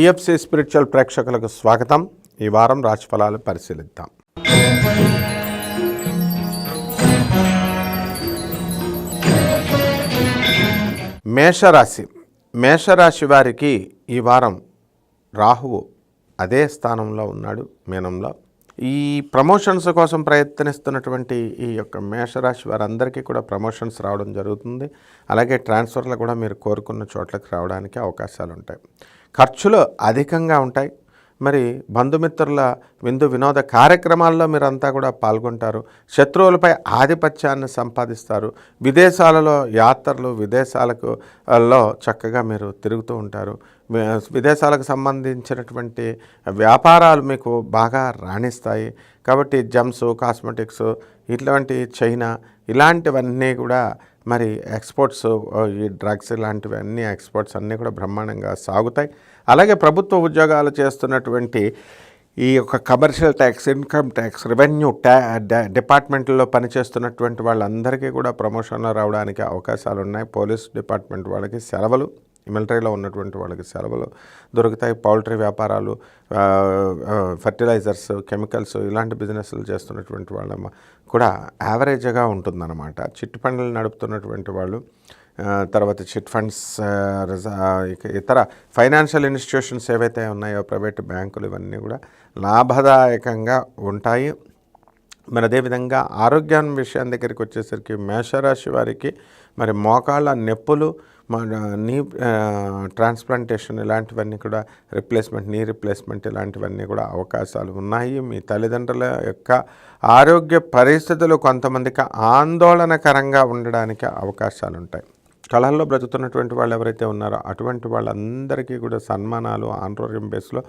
TFC spiritual ప్రేక్షకులకు స్వాగతం. ఈ వారం రాశిఫలాలు పరిశీలిద్దాం. మేషరాశి వారికి ఈ వారం రాహువు అదే స్థానంలో ఉన్నాడు, మీనంలో. ఈ ప్రమోషన్స్ కోసం ప్రయత్నిస్తున్నటువంటి ఈ యొక్క మేషరాశి వారందరికీ కూడా ప్రమోషన్స్ రావడం జరుగుతుంది. అలాగే ట్రాన్స్ఫర్లు కూడా మీరు కోరుకున్న చోట్లకి రావడానికి అవకాశాలు ఉంటాయి. ఖర్చులు అధికంగా ఉంటాయి. మరి బంధుమిత్రుల విందు వినోద కార్యక్రమాల్లో మీరంతా కూడా పాల్గొంటారు. శత్రువులపై ఆధిపత్యాన్ని సంపాదిస్తారు. విదేశాలలో యాత్రలు, విదేశాలకు చక్కగా మీరు తిరుగుతూ ఉంటారు. విదేశాలకు సంబంధించినటువంటి వ్యాపారాలు మీకు బాగా రాణిస్తాయి. కాబట్టి జెమ్స్, కాస్మెటిక్స్, ఇట్లాంటి చైనా ఇలాంటివన్నీ కూడా మరి ఎక్స్పోర్ట్స్, ఈ డ్రగ్స్ ఇలాంటివి అన్నీ ఎక్స్పోర్ట్స్ అన్నీ కూడా బ్రహ్మాండంగా సాగుతాయి. అలాగే ప్రభుత్వ ఉద్యోగాలు చేస్తున్నటువంటి ఈ యొక్క commercial tax, income tax, revenue డిపార్ట్మెంట్లో పనిచేస్తున్నటువంటి వాళ్ళందరికీ కూడా ప్రమోషన్లు రావడానికి అవకాశాలు ఉన్నాయి. పోలీస్ డిపార్ట్మెంట్ వాళ్ళకి సెలవులు, మిలిటరీలో ఉన్నటువంటి వాళ్ళకి సెలవులు దొరుకుతాయి. పౌల్ట్రీ వ్యాపారాలు, ఫర్టిలైజర్స్, కెమికల్స్ ఇలాంటి బిజినెస్లు చేస్తున్నటువంటి వాళ్ళ కూడా యావరేజ్గా ఉంటుందన్నమాట. చిట్ ఫండ్లు నడుపుతున్నటువంటి వాళ్ళు, తర్వాత చిట్ ఫండ్స్, ఇతర ఫైనాన్షియల్ ఇన్స్టిట్యూషన్స్ ఏవైతే ఉన్నాయో, ప్రైవేట్ బ్యాంకులు, ఇవన్నీ కూడా లాభదాయకంగా ఉంటాయి. మరి అదేవిధంగా ఆరోగ్యం విషయం దగ్గరికి వచ్చేసరికి మేషరాశి వారికి మరి మోకాళ్ళ నొప్పులు, నీ ట్రాన్స్ప్లాంటేషన్ ఇలాంటివన్నీ కూడా నీ రీప్లేస్మెంట్ ఇలాంటివన్నీ కూడా అవకాశాలు ఉన్నాయి. మీ తల్లిదండ్రుల యొక్క ఆరోగ్య పరిస్థితులు కొంతమందికి ఆందోళనకరంగా ఉండడానికి అవకాశాలు ఉంటాయి. కళల్లో బ్రతుకుతున్నటువంటి వాళ్ళు ఎవరైతే ఉన్నారో అటువంటి వాళ్ళందరికీ కూడా సన్మానాలు, ఆనరోరియం బేస్లో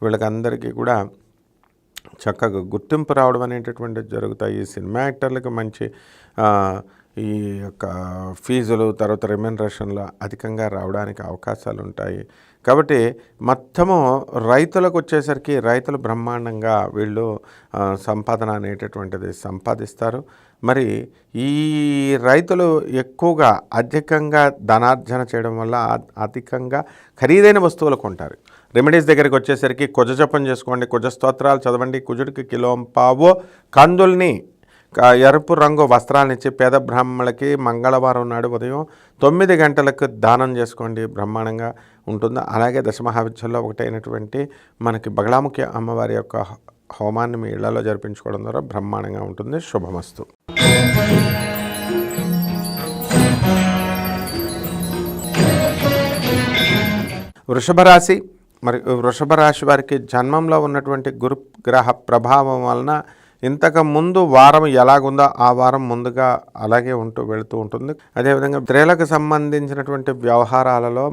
వీళ్ళకందరికీ కూడా చక్కగా గుర్తింపు రావడం అనేటటువంటివి జరుగుతాయి. సినిమా యాక్టర్లకు మంచి ఈ యొక్క ఫీజులు, తర్వాత రెమ్యునరేషన్లు అధికంగా రావడానికి అవకాశాలు ఉంటాయి. కాబట్టి మొత్తము రైతులకు వచ్చేసరికి రైతులు బ్రహ్మాండంగా వీళ్ళు సంపాదన అనేటటువంటిది సంపాదిస్తారు. మరి ఈ రైతులు ఎక్కువగా అధికంగా ధనార్జన చేయడం వల్ల అధికంగా ఖరీదైన వస్తువులు కొంటారు. రెమెడీస్ దగ్గరికి వచ్చేసరికి కుజ జపం చేసుకోండి, కుజ స్తోత్రాలు చదవండి, కుజుడికి కిలోంపావు కందుల్ని, ఎరుపు రంగు వస్త్రాలనిచ్చి పేద బ్రాహ్మణులకి మంగళవారం నాడు ఉదయం 9 గంటలకు దానం చేసుకోండి, బ్రహ్మాండంగా ఉంటుంది. అలాగే దశమహావిద్యల్లో ఒకటైనటువంటి మనకి బగళాముఖి అమ్మవారి యొక్క హోమాన్ని మీ ఇళ్లలో జరిపించుకోవడం ద్వారా బ్రహ్మాండంగా ఉంటుంది. శుభమస్తు. వృషభ రాశి వారికి జన్మంలో ఉన్నటువంటి గురుగ్రహ ప్రభావం వలన ఇంతకు ముందు వారం ఎలాగుందో ఆ వారం ముందుగా అలాగే వెళుతూ ఉంటుంది. అదేవిధంగా స్త్రీలకు సంబంధించినటువంటి వ్యవహారాలలో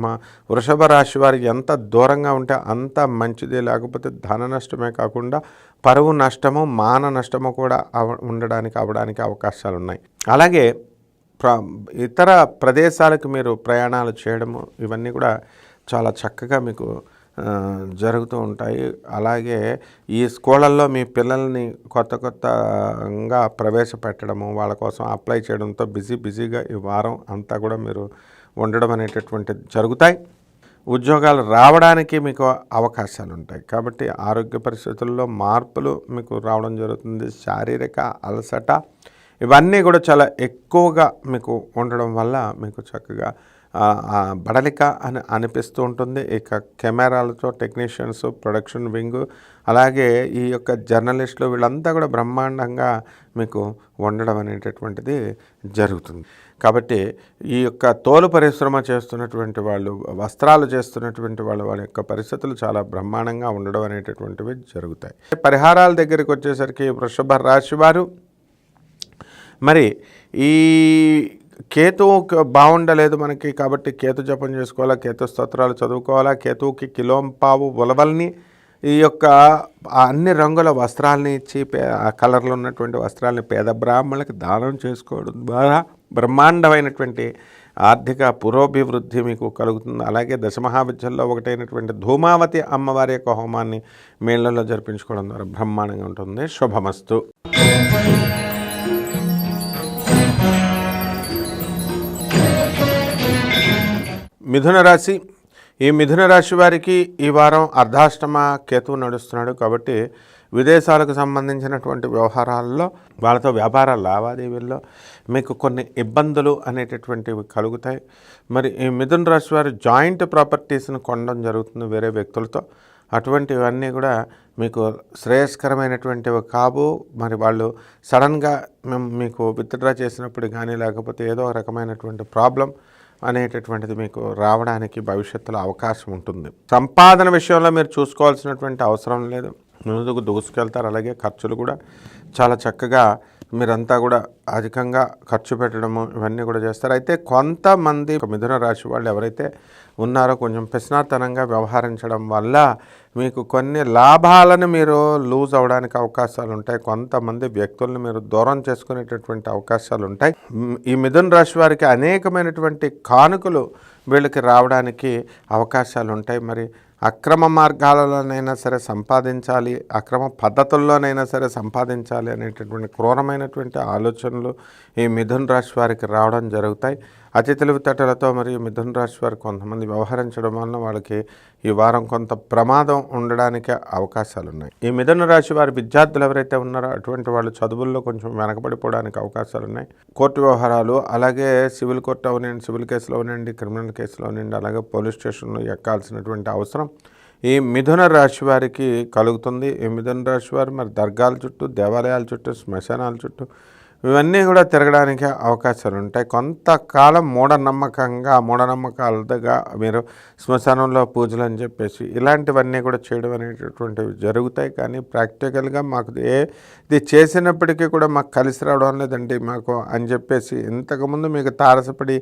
మా వృషభ రాశి వారికి ఎంత దూరంగా ఉంటే అంత మంచిది. లేకపోతే ధన నష్టమే కాకుండా పరువు నష్టము, మాన నష్టము కూడా అవడానికి అవకాశాలు ఉన్నాయి. అలాగే ఇతర ప్రదేశాలకు మీరు ప్రయాణాలు చేయడము ఇవన్నీ కూడా చాలా చక్కగా మీకు జరుగుతూ ఉంటాయి. అలాగే ఈ స్కూళ్ళల్లో మీ పిల్లల్ని కొత్తగా ప్రవేశపెట్టడము, వాళ్ళ కోసం అప్లై చేయడంతో బిజీగా ఈ వారం అంతా కూడా మీరు ఉండడం అనేటటువంటిది జరుగుతాయి. ఉద్యోగాలు రావడానికి మీకు అవకాశాలు ఉంటాయి. కాబట్టి ఆరోగ్య పరిస్థితుల్లో మార్పులు మీకు రావడం జరుగుతుంది. శారీరక అలసట ఇవన్నీ కూడా చాలా ఎక్కువగా మీకు ఉండడం వల్ల మీకు చక్కగా బడలిక అని అనిపిస్తూ ఉంటుంది. ఇక కెమెరాలతో టెక్నీషియన్స్, ప్రొడక్షన్ వింగు, అలాగే ఈ యొక్క జర్నలిస్టులు వీళ్ళంతా కూడా బ్రహ్మాండంగా మీకు ఉండడం అనేటటువంటిది జరుగుతుంది. కాబట్టి ఈ యొక్క తోలు పరిశ్రమ చేస్తున్నటువంటి వాళ్ళు, వస్త్రాలు చేస్తున్నటువంటి వాళ్ళ యొక్క పరిస్థితులు చాలా బ్రహ్మాండంగా ఉండడం అనేటటువంటివి జరుగుతాయి. పరిహారాల దగ్గరికి వచ్చేసరికి వృషభ రాశి వారు మరి ఈ కేతువు బాగుండలేదు మనకి, కాబట్టి కేతు జపం చేసుకోవాలా, కేతు స్తోత్రాలు చదువుకోవాలా. కేతువుకి కిలోంపావు ఉలవల్ని, ఈ యొక్క అన్ని రంగుల వస్త్రాలని ఇచ్చి ఆ కలర్లో ఉన్నటువంటి వస్త్రాలని పేద బ్రాహ్మణులకు దానం చేసుకోవడం ద్వారా బ్రహ్మాండమైనటువంటి ఆర్థిక పురోభివృద్ధి మీకు కలుగుతుంది. అలాగే దశమహావిద్యల్లో ఒకటైనటువంటి ధూమావతి అమ్మవారి యొక్క హోమాన్ని మేళ్లలో జరిపించుకోవడం ద్వారా బ్రహ్మాండంగా ఉంటుంది. శుభమస్తు. మిథున రాశి ఈ మిథున రాశి వారికి ఈ వారం అర్ధాష్టమ కేతువు నడుస్తున్నాడు కాబట్టి విదేశాలకు సంబంధించినటువంటి వ్యవహారాల్లో వాళ్ళతో వ్యాపార లావాదేవీల్లో మీకు కొన్ని ఇబ్బందులు అనేటటువంటివి కలుగుతాయి. మరి ఈ మిథున రాశి వారు జాయింట్ ప్రాపర్టీస్ని కొనడం జరుగుతుంది వేరే వ్యక్తులతో. అటువంటివన్నీ కూడా మీకు శ్రేయస్కరమైనటువంటివి కావు. మరి వాళ్ళు సడన్గా మేము మీకు విత్డ్రా చేసినప్పుడు కానీ లేకపోతే ఏదో రకమైనటువంటి ప్రాబ్లం అనేటటువంటిది మీకు రావడానికి భవిష్యత్తులో అవకాశం ఉంటుంది. సంపాదన విషయంలో మీరు చూసుకోవాల్సినటువంటి అవసరం లేదు, ముందుకు దూసుకెళ్తారు. అలాగే ఖర్చులు కూడా చాలా చక్కగా మీరంతా కూడా అధికంగా ఖర్చు పెట్టడము ఇవన్నీ కూడా చేస్తారు. అయితే కొంతమంది మిథున రాశి వాళ్ళు ఎవరైతే ఉన్నారో కొంచెం పిసినార్తనంగా వ్యవహరించడం వల్ల మీకు కొన్ని లాభాలను మీరు లూజ్ అవడానికి అవకాశాలు ఉంటాయి. కొంతమంది వ్యక్తులను మీరు దూరం చేసుకునేటటువంటి అవకాశాలు ఉంటాయి. ఈ మిథున రాశి వారికి అనేకమైనటువంటి కానుకలు వీళ్ళకి రావడానికి అవకాశాలు ఉంటాయి. మరి అక్రమ మార్గాలలోనైనా సరే సంపాదించాలి, అక్రమ పద్ధతుల్లోనైనా సరే సంపాదించాలి అనేటటువంటి క్రూరమైనటువంటి ఆలోచనలు ఈ మిథున రాశి వారికి రావడం జరుగుతాయి. అతి తెలివితేటలతో మరియు మిథున రాశి వారు కొంతమంది వ్యవహరించడం వలన వాళ్ళకి ఈ వారం కొంత ప్రమాదం ఉండడానికి అవకాశాలు ఉన్నాయి. ఈ మిథున రాశి వారి విద్యార్థులు ఎవరైతే ఉన్నారో అటువంటి వాళ్ళు చదువుల్లో కొంచెం వెనకబడిపోవడానికి అవకాశాలు ఉన్నాయి. కోర్టు వ్యవహారాలు, అలాగే సివిల్ కోర్టు అవనండి, సివిల్ కేసులు అవనండి, క్రిమినల్ కేసులు అవనండి, అలాగే పోలీస్ స్టేషన్లో ఎక్కాల్సినటువంటి అవసరం ఈ మిథున రాశి వారికి కలుగుతుంది. ఈ మిథున రాశి వారు మరి దర్గాల చుట్టూ, దేవాలయాల చుట్టూ, శ్మశానాల చుట్టూ ఇవన్నీ కూడా తిరగడానికి అవకాశాలు ఉంటాయి. కొంతకాలం మూఢనమ్మకాలుగా మీరు శ్మశానంలో పూజలు అని చెప్పేసి ఇలాంటివన్నీ కూడా చేయడం అనేటటువంటివి జరుగుతాయి. కానీ ప్రాక్టికల్గా మాకు ఇది చేసినప్పటికీ కూడా మాకు కలిసి రావడం లేదండి మాకు అని చెప్పేసి ఇంతకుముందు మీకు తారసపడి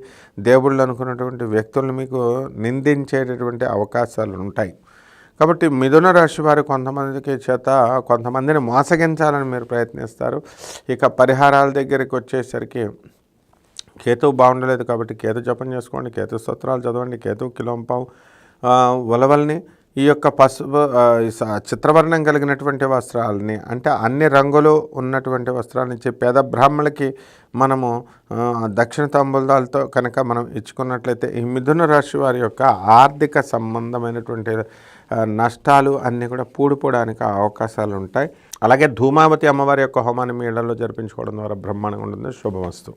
దేవుళ్ళు అనుకున్నటువంటి వ్యక్తులను మీకు నిందించేటటువంటి అవకాశాలు ఉంటాయి. కాబట్టి మిథున రాశి వారు కొంతమందిని మోసగించాలని మీరు ప్రయత్నిస్తారు. ఇక పరిహారాల దగ్గరికి వచ్చేసరికి కేతువు బాగుండలేదు కాబట్టి కేతు జపం చేసుకోండి, కేతు స్తోత్రాలు చదవండి, కేతు కిలోంపావు ఉలవల్ని, ఈ యొక్క పసుపు చిత్రవర్ణం కలిగినటువంటి వస్త్రాలని అంటే అన్ని రంగులు ఉన్నటువంటి వస్త్రాలను ఇచ్చి పేద బ్రాహ్మణులకి మనము దక్షిణ తాంబూలాలతో కనుక మనం ఇచ్చుకున్నట్లయితే ఈ మిథున రాశి వారి యొక్క ఆర్థిక సంబంధమైనటువంటి నష్టాలు అన్నీ కూడా పూడిపోవడానికి అవకాశాలు ఉంటాయి. అలాగే ధూమావతి అమ్మవారి యొక్క హోమాన్ని మీ ఇళ్లలో జరిపించుకోవడం ద్వారా బ్రహ్మాండంగా ఉంటుంది. శుభమస్తు.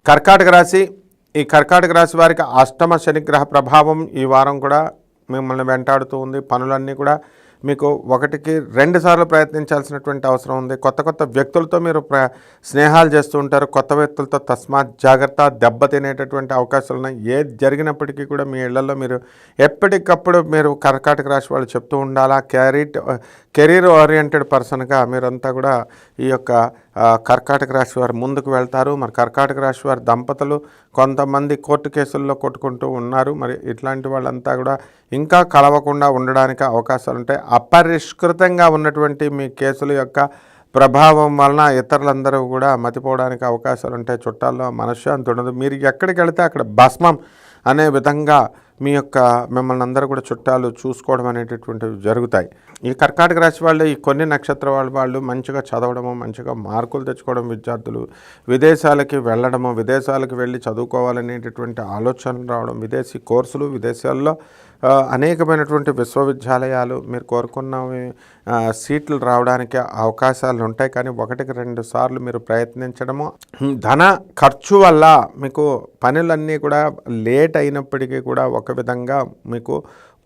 కర్కాటక రాశి. ఈ కర్కాటక రాశి వారికి అష్టమ శనిగ్రహ ప్రభావం ఈ వారం కూడా మిమ్మల్ని వెంటాడుతూ ఉంది. పనులన్నీ కూడా మీకు 1కి 2 సార్లు ప్రయత్నించాల్సినటువంటి అవసరం ఉంది. కొత్త వ్యక్తులతో మీరు స్నేహాలు చేస్తూ ఉంటారు. కొత్త వ్యక్తులతో తస్మాత్ జాగ్రత్త, దెబ్బతినేటటువంటి అవకాశాలు ఉన్నాయి. ఏది జరిగినప్పటికీ కూడా మీ ఇళ్లలో మీరు ఎప్పటికప్పుడు మీరు కర్కాటక రాశి వాళ్ళు చెప్తూ ఉండాలా. కెరీర్ ఓరియంటెడ్ పర్సన్గా మీరంతా కూడా ఈ యొక్క కర్కాటక రాశి వారు ముందుకు వెళ్తారు. మరి కర్కాటక రాశి వారి దంపతులు కొంతమంది కోర్టు కేసుల్లో కొట్టుకుంటూ ఉన్నారు. మరి ఇట్లాంటి వాళ్ళంతా కూడా ఇంకా కలవకుండా ఉండడానికి అవకాశాలు ఉంటాయి. అపరిష్కృతంగా ఉన్నటువంటి మీ కేసుల యొక్క ప్రభావం వలన ఇతరులందరూ కూడా మతిపోవడానికి అవకాశాలు ఉంటాయి. చుట్టాల్లో మనశ్శాంతి ఉండదు. మీరు ఎక్కడికి వెళితే అక్కడ భస్మం అనే విధంగా మీ యొక్క మిమ్మల్ని అందరూ కూడా చుట్టాలు చూసుకోవడం అనేటటువంటివి జరుగుతాయి. ఈ కర్కాటక రాశి వాళ్ళు ఈ కొన్ని నక్షత్ర వాళ్ళు మంచిగా చదవడము, మంచిగా మార్కులు తెచ్చుకోవడం, విద్యార్థులు విదేశాలకి వెళ్ళడము, విదేశాలకు వెళ్ళి చదువుకోవాలనేటటువంటి ఆలోచనలు రావడం, విదేశీ కోర్సులు, విదేశాల్లో అనేకమైనటువంటి విశ్వవిద్యాలయాలు మీరు కోరుకున్నవి సీట్లు రావడానికి అవకాశాలు ఉంటాయి. కానీ 1కి 2 సార్లు మీరు ప్రయత్నించడము, ధన ఖర్చు వల్ల మీకు పనులన్నీ కూడా లేట్ అయినప్పటికీ కూడా ఒక విధంగా మీకు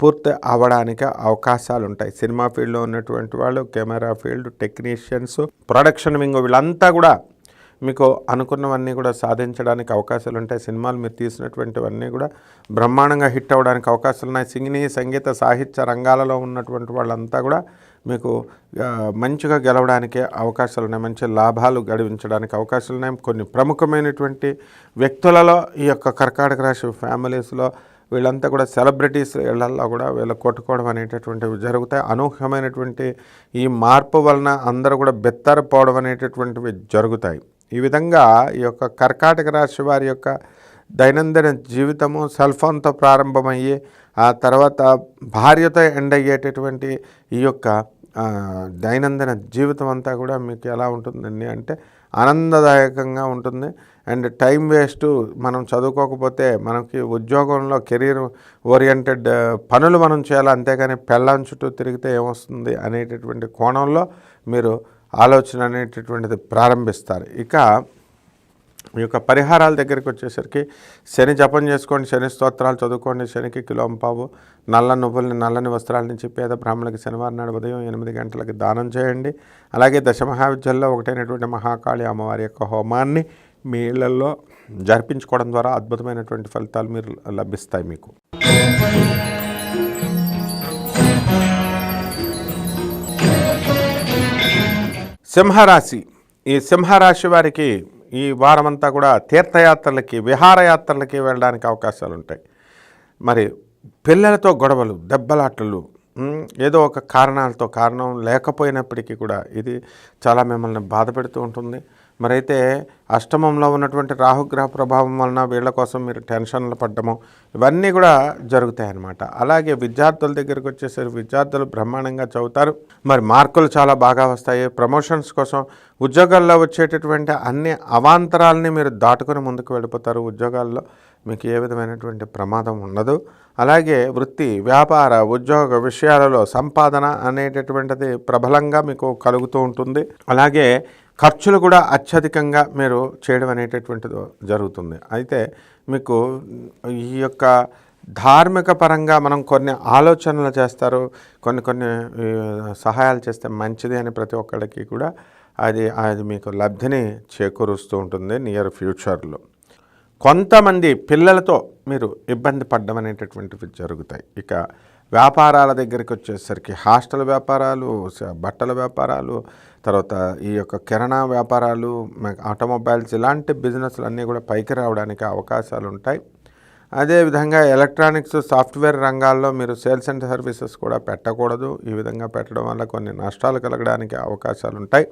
పూర్తి అవ్వడానికి అవకాశాలు ఉంటాయి. సినిమా ఫీల్డ్లో ఉన్నటువంటి వాళ్ళు, camera field technicians, production wing వీళ్ళంతా కూడా మీకు అనుకున్నవన్నీ కూడా సాధించడానికి అవకాశాలు ఉంటాయి. సినిమాలు మీరు తీసినటువంటివన్నీ కూడా బ్రహ్మాండంగా హిట్ అవ్వడానికి అవకాశాలు ఉన్నాయి. సంగీత సాహిత్య రంగాలలో ఉన్నటువంటి వాళ్ళంతా కూడా మీకు మంచిగా గెలవడానికి అవకాశాలు ఉన్నాయి. మంచి లాభాలు గడించడానికి అవకాశాలు ఉన్నాయి. కొన్ని ప్రముఖమైనటువంటి వ్యక్తులలో ఈ యొక్క కర్కాటక రాశి ఫ్యామిలీస్లో వీళ్ళంతా కూడా సెలబ్రిటీస్ ఇళ్లల్లో కూడా వీళ్ళు కొట్టుకోవడం అనేటటువంటివి జరుగుతాయి. అనూహ్యమైనటువంటి ఈ మార్పు వలన అందరూ కూడా బెత్తరపోవడం అనేటటువంటివి జరుగుతాయి. ఈ విధంగా ఈ యొక్క కర్కాటక రాశి వారి యొక్క దైనందిన జీవితము సెల్ ఫోన్తో ప్రారంభమయ్యి ఆ తర్వాత భార్యతో ఎండ్ అయ్యేటటువంటి ఈ యొక్క దైనందిన జీవితం అంతా కూడా మీకు ఎలా ఉంటుందండి అంటే ఆనందదాయకంగా ఉంటుంది. అండ్ టైం వేస్ట్, మనం చదువుకోకపోతే మనకి ఉద్యోగంలో కెరీర్ ఓరియంటెడ్ పనులు మనం చేయాలి, అంతేగాని పెళ్ళాం చుట్టూ తిరిగితే ఏమొస్తుంది అనేటటువంటి కోణంలో మీరు ఆలోచన అనేటటువంటిది ప్రారంభిస్తారు. ఇక ఈ యొక్క పరిహారాల దగ్గరికి వచ్చేసరికి శని జపం చేసుకోండి, శని స్తోత్రాలు చదువుకోండి, శనికి కిలోంపావు నల్ల నువ్వుల్ని నల్లని వస్త్రాల నుంచి పేద బ్రాహ్మణులకి శనివారం నాడు ఉదయం 8 గంటలకి దానం చేయండి. అలాగే దశమహావిద్యల్లో ఒకటైనటువంటి మహాకాళి అమ్మవారి యొక్క హోమాన్ని మీ ఇళ్లలో జరిపించుకోవడం ద్వారా అద్భుతమైనటువంటి ఫలితాలు మీరు లభిస్తాయి మీకు. సింహరాశి. ఈ సింహరాశి వారికి ఈ వారమంతా కూడా తీర్థయాత్రలకి, విహారయాత్రలకి వెళ్ళడానికి అవకాశాలు ఉంటాయి. మరి పిల్లలతో గొడవలు, దెబ్బలాటలు, ఏదో ఒక కారణాలతో, కారణం లేకపోయినప్పటికీ కూడా ఇది చాలా మిమ్మల్ని బాధ పెడుతూ ఉంటుంది. మరైతే అష్టమంలో ఉన్నటువంటి రాహుగ్రహ ప్రభావం వలన వీళ్ళ కోసం మీరు టెన్షన్లు పడ్డము ఇవన్నీ కూడా జరుగుతాయన్నమాట. అలాగే విద్యార్థుల దగ్గరికి వచ్చేసరికి విద్యార్థులు బ్రహ్మాండంగా చదువుతారు. మరి మార్కులు చాలా బాగా వస్తాయి. ప్రమోషన్స్ కోసం ఉద్యోగాల్లో వచ్చేటటువంటి అన్ని అవాంతరాలని మీరు దాటుకొని ముందుకు వెళ్ళిపోతారు. ఉద్యోగాల్లో మీకు ఏ విధమైనటువంటి ప్రమాదం ఉండదు. అలాగే వృత్తి, వ్యాపార, ఉద్యోగ విషయాలలో సంపాదన అనేటటువంటిది ప్రబలంగా మీకు కలుగుతూ ఉంటుంది. అలాగే ఖర్చులు కూడా అత్యధికంగా మీరు చేయడం అనేటటువంటిది జరుగుతుంది. అయితే మీకు ఈ యొక్క ధార్మిక పరంగా మనం కొన్ని ఆలోచనలు చేస్తారు, కొన్ని సహాయాలు చేస్తే మంచిది అని ప్రతి ఒక్కరికి కూడా అది మీకు లబ్ధిని చేకూరుస్తూ ఉంటుంది నియర్ ఫ్యూచర్లో. కొంతమంది పిల్లలతో మీరు ఇబ్బంది పడడం అనేటటువంటివి జరుగుతాయి. ఇక వ్యాపారాల దగ్గరికి వచ్చేసరికి హాస్టల్ వ్యాపారాలు, బట్టల వ్యాపారాలు, తర్వాత ఈ యొక్క కిరాణా వ్యాపారాలు, ఆటోమొబైల్స్, ఇలాంటి బిజినెస్లు అన్నీ కూడా పైకి రావడానికి అవకాశాలు ఉంటాయి. అదేవిధంగా ఎలక్ట్రానిక్స్, సాఫ్ట్వేర్ రంగాల్లో మీరు సేల్స్ అండ్ సర్వీసెస్ కూడా పెట్టకూడదు. ఈ విధంగా పెట్టడం వల్ల కొన్ని నష్టాలు కలగడానికి అవకాశాలు ఉంటాయి.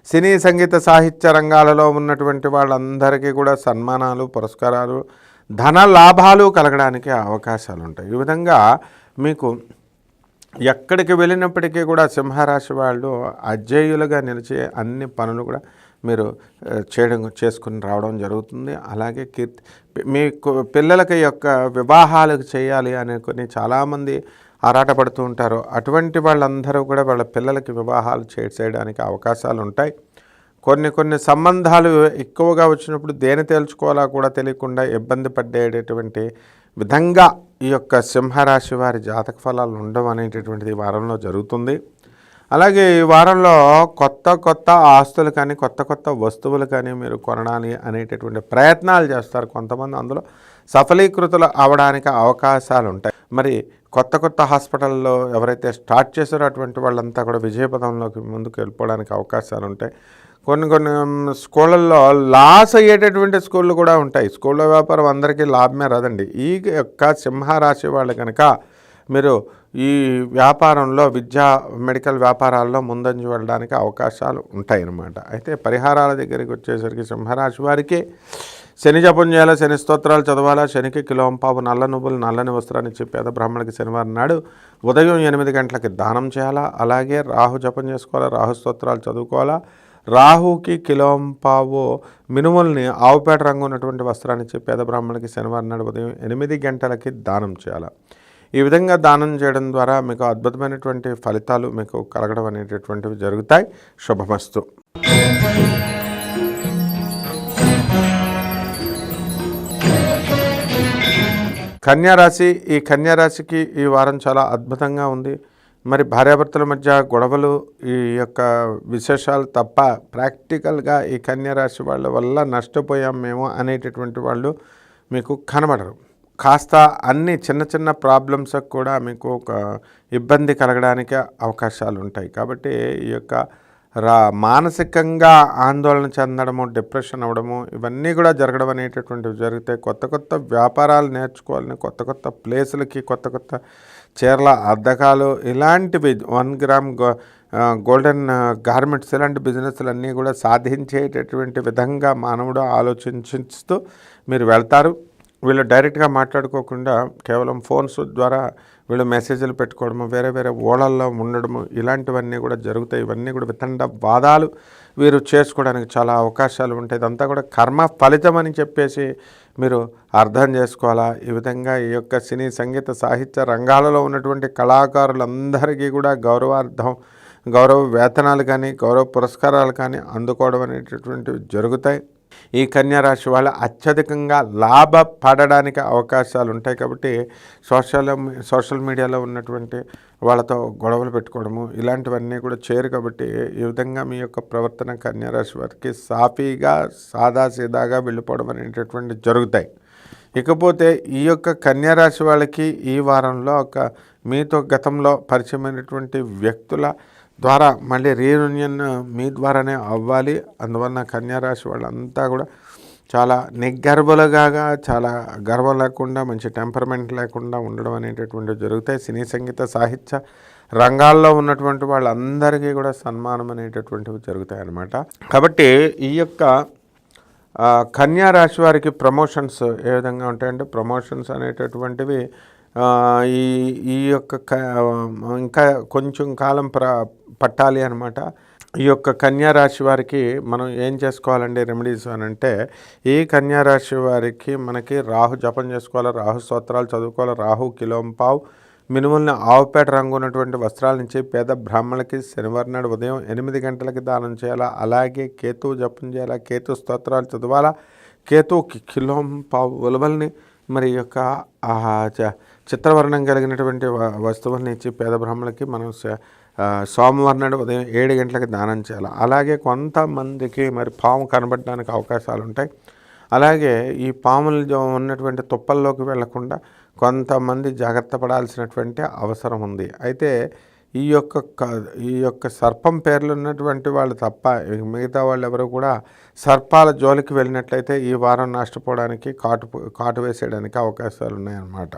సినీ, సంగీత, సాహిత్య రంగాలలో ఉన్నటువంటి వాళ్ళందరికీ కూడా సన్మానాలు, పురస్కారాలు, ధన లాభాలు కలగడానికి అవకాశాలు ఉంటాయి. ఈ విధంగా మీకు ఎక్కడికి వెళ్ళినప్పటికీ కూడా సింహరాశి వాళ్ళు అజేయులుగా నిలిచే అన్ని పనులు కూడా మీరు చేసుకుని రావడం జరుగుతుంది. అలాగే మీకు పిల్లలకి యొక్క వివాహాలకు చేయాలి అనుకుని చాలామంది ఆరాటపడుతూ ఉంటారు. అటువంటి వాళ్ళందరూ కూడా వాళ్ళ పిల్లలకి వివాహాలు చేయడానికి అవకాశాలు ఉంటాయి. కొన్ని సంబంధాలు ఎక్కువగా వచ్చినప్పుడు దేని తేల్చుకోవాలా కూడా తెలియకుండా ఇబ్బంది పడేటటువంటి విధంగా ఈ యొక్క సింహరాశి వారి జాతక ఫలాలు ఉండడం అనేటటువంటిది ఈ వారంలో జరుగుతుంది. అలాగే ఈ వారంలో కొత్త ఆస్తులు కానీ, కొత్త వస్తువులు కానీ మీరు కొనడాలి అనేటటువంటి ప్రయత్నాలు చేస్తారు. కొంతమంది అందులో సఫలీకృతులు అవడానికి అవకాశాలు ఉంటాయి. మరి కొత్త హాస్పిటల్లో ఎవరైతే స్టార్ట్ చేశారో అటువంటి వాళ్ళంతా కూడా విజయపథంలోకి ముందుకు వెళ్ళిపోవడానికి అవకాశాలు ఉంటాయి. కొన్ని స్కూళ్ళల్లో లాస్ అయ్యేటటువంటి స్కూళ్ళు కూడా ఉంటాయి. స్కూళ్ళ వ్యాపారం అందరికీ లాభమే రాదండి. ఈ యొక్క సింహరాశి వాళ్ళు కనుక మీరు ఈ వ్యాపారంలో మెడికల్ వ్యాపారాల్లో ముందంజు వెళ్ళడానికి అవకాశాలు ఉంటాయన్నమాట. అయితే పరిహారాల దగ్గరికి వచ్చేసరికి సింహరాశి వారికి శని జపం చేయాలా, శని స్తోత్రాలు చదవాలా, శనికి కిలోంపావు నల్ల నువ్వులు నల్లని వస్త్రాన్ని ఇచ్చి పేద బ్రాహ్మణులకి శనివారం నాడు ఉదయం 8 గంటలకి దానం చేయాలా. అలాగే రాహు జపం చేసుకోవాలా, రాహు స్తోత్రాలు చదువుకోవాలా. రాహుకి కిలోంపావు మినుముల్ని ఆవుపేట రంగు ఉన్నటువంటి వస్త్రాన్ని ఇచ్చి పేద బ్రాహ్మణులకి శనివారం నాడు ఉదయం 8 గంటలకి దానం చేయాలి. ఈ విధంగా దానం చేయడం ద్వారా మీకు అద్భుతమైనటువంటి ఫలితాలు మీకు కలగడం అనేటటువంటివి జరుగుతాయి. శుభమస్తు. కన్యారాశి. ఈ కన్యారాశికి ఈ వారం చాలా అద్భుతంగా ఉంది. మరి భార్యాభర్తల మధ్య గొడవలు, ఈ యొక్క విశేషాలు తప్ప ప్రాక్టికల్గా ఈ కన్యారాశి వాళ్ళ వల్ల నష్టపోయాం మేము అనేటటువంటి వాళ్ళు మీకు కనబడరు. కాస్త అన్ని చిన్న ప్రాబ్లమ్స్కి కూడా మీకు ఒక ఇబ్బంది కలగడానికి అవకాశాలు ఉంటాయి. కాబట్టి ఈ యొక్క మానసికంగా ఆందోళన చెందడము, డిప్రెషన్ అవ్వడము, ఇవన్నీ కూడా జరగడం అనేటటువంటివి జరుగుతాయి. కొత్త వ్యాపారాలు నేర్చుకోవాలని, కొత్త ప్లేసులకి, కొత్త చీరల అద్దకాలు, ఇలాంటివి 1 గ్రామ్ గోల్డెన్ గార్మెంట్స్, ఇలాంటి బిజినెస్లు అన్నీ కూడా సాధించేటటువంటి విధంగా మానవుడు ఆలోచిస్తూ మీరు వెళ్తారు. వీళ్ళు డైరెక్ట్గా మాట్లాడుకోకుండా కేవలం ఫోన్స్ ద్వారా వీళ్ళు మెసేజ్లు పెట్టుకోవడము, వేరే వేరే ఓళ్ళల్లో ఉండడము, ఇలాంటివన్నీ కూడా జరుగుతాయి. ఇవన్నీ కూడా వితండ వాదాలు వీరు చేసుకోవడానికి చాలా అవకాశాలు ఉంటాయి. ఇదంతా కూడా కర్మ ఫలితం అని చెప్పేసి మీరు అర్థం చేసుకోవాలా. ఈ విధంగా ఈ యొక్క సినీ, సంగీత, సాహిత్య రంగాలలో ఉన్నటువంటి కళాకారులందరికీ కూడా గౌరవ వేతనాలు కానీ, గౌరవ పురస్కారాలు కానీ అందుకోవడం అనేటటువంటివి జరుగుతాయి. ఈ కన్యా రాశి వాళ్ళు అత్యధికంగా లాభపడడానికి అవకాశాలు ఉంటాయి. కాబట్టి సోషల్ మీడియాలో ఉన్నటువంటి వాళ్ళతో గొడవలు పెట్టుకోవడము ఇలాంటివన్నీ కూడా చేయరు. కాబట్టి ఈ విధంగా మీ యొక్క ప్రవర్తన కన్యా రాశి వారికి సాఫీగా సాదాసీదాగా వెళ్ళిపోవడం అనేటటువంటి జరుగుతాయి. ఇకపోతే ఈ యొక్క కన్యా రాశి వాళ్ళకి ఈ వారంలో మీతో గతంలో పరిచయమైనటువంటి వ్యక్తుల ద్వారా మళ్ళీ రీయూనియన్ మీ ద్వారానే అవ్వాలి. అందువలన కన్యారాశి వాళ్ళంతా కూడా చాలా నిగ్గర్భలుగా, చాలా గర్వం లేకుండా, మంచి టెంపర్మెంట్ లేకుండా ఉండడం అనేటటువంటివి జరుగుతాయి. సినీ, సంగీత, సాహిత్య రంగాల్లో ఉన్నటువంటి వాళ్ళందరికీ కూడా సన్మానం అనేటటువంటివి జరుగుతాయి అన్నమాట. కాబట్టి ఈ యొక్క కన్యా రాశి వారికి ప్రమోషన్స్ ఏ విధంగా ఉంటాయంటే, ప్రమోషన్స్ అనేటటువంటివి ఈ యొక్క ఇంకా కొంచెం కాలం పట్టాలి అనమాట. ఈ యొక్క కన్యా రాశి వారికి మనం ఏం చేసుకోవాలండి రెమెడీస్ అని అంటే, ఈ కన్యా రాశి వారికి మనకి రాహు జపం చేసుకోవాలి, రాహు స్తోత్రాలు చదువుకోవాలి, రాహు కిలోంపావు మినుముల్ని ఆవుపేట రంగు ఉన్నటువంటి వస్త్రాల నుంచి పేద బ్రాహ్మణులకి శనివారం నాడు ఉదయం 8 గంటలకి దానం చేయాలా. అలాగే కేతు జపం చేయాలా, కేతు స్తోత్రాలు చదవాలా, కేతువుకి కిలోంపావు ఉలవల్ని మరి యొక్క చిత్రవర్ణం కలిగినటువంటి వస్తువుల్ని ఇచ్చి పేద బ్రాహ్మణులకి మనం సోమవారం నాడు ఉదయం 7 గంటలకి దానం చేయాలి. అలాగే కొంతమందికి మరి పాము కనబడడానికి అవకాశాలు ఉంటాయి. అలాగే ఈ పాములు ఉన్నటువంటి తుప్పల్లోకి వెళ్లకుండా కొంతమంది జాగ్రత్త పడాల్సినటువంటి అవసరం ఉంది. అయితే ఈ యొక్క సర్పం పేర్లు ఉన్నటువంటి వాళ్ళు తప్ప మిగతా వాళ్ళు ఎవరు కూడా సర్పాల జోలికి వెళ్ళినట్లయితే ఈ వారం నష్టపోవడానికి కాటు వేసేయడానికి అవకాశాలు ఉన్నాయన్నమాట.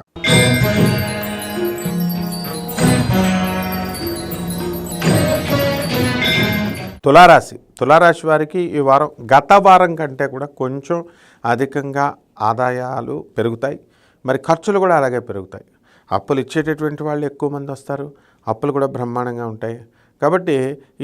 తులారాశి వారికి ఈ వారం గత వారం కంటే కూడా కొంచెం అధికంగా ఆదాయాలు పెరుగుతాయి. మరి ఖర్చులు కూడా అలాగే పెరుగుతాయి. అప్పులు ఇచ్చేటటువంటి వాళ్ళు ఎక్కువ మంది వస్తారు. అప్పులు కూడా బ్రహ్మాండంగా ఉంటాయి. కాబట్టి